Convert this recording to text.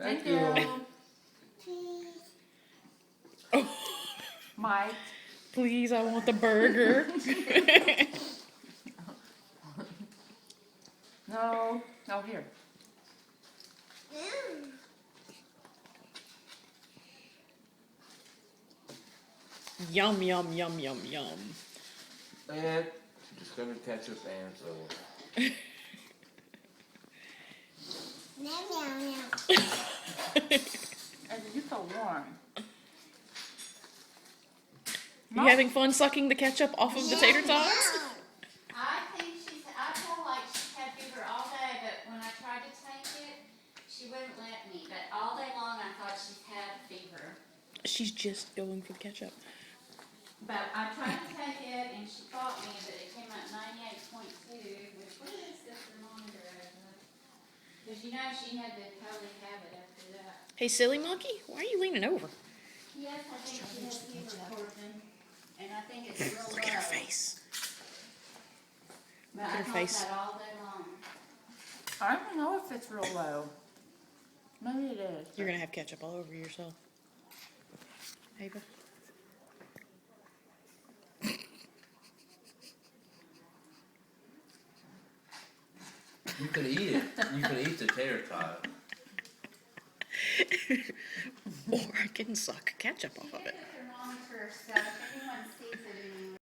Thank you. Oh, Mike. please, I want the burger. No. Oh, here. Yum, yum, yum, yum, yum. And discovered ketchup and so. And you so warm. You having fun sucking the ketchup off of the tater tots? I think I feel like she's had fever all day, but when I tried to take it, she wouldn't let me. But all day long I thought she's had fever. She's just going for the ketchup. But I tried to take it and she fought me, but it came out 98.2, which what is the thermometer of? Because you know she had to totally have it after that. Hey, silly monkey, why are you leaning over? Yes, I think she has fever, Corbin. And I think it's real low. Look at her face. But at I her thought face. that all day long. I don't know if it's real low. Maybe it is. You're gonna have ketchup all over yourself. Ava. You can eat it. You can eat the tater tot. Or I can suck ketchup off of it. Thermometer, so if anyone sees it in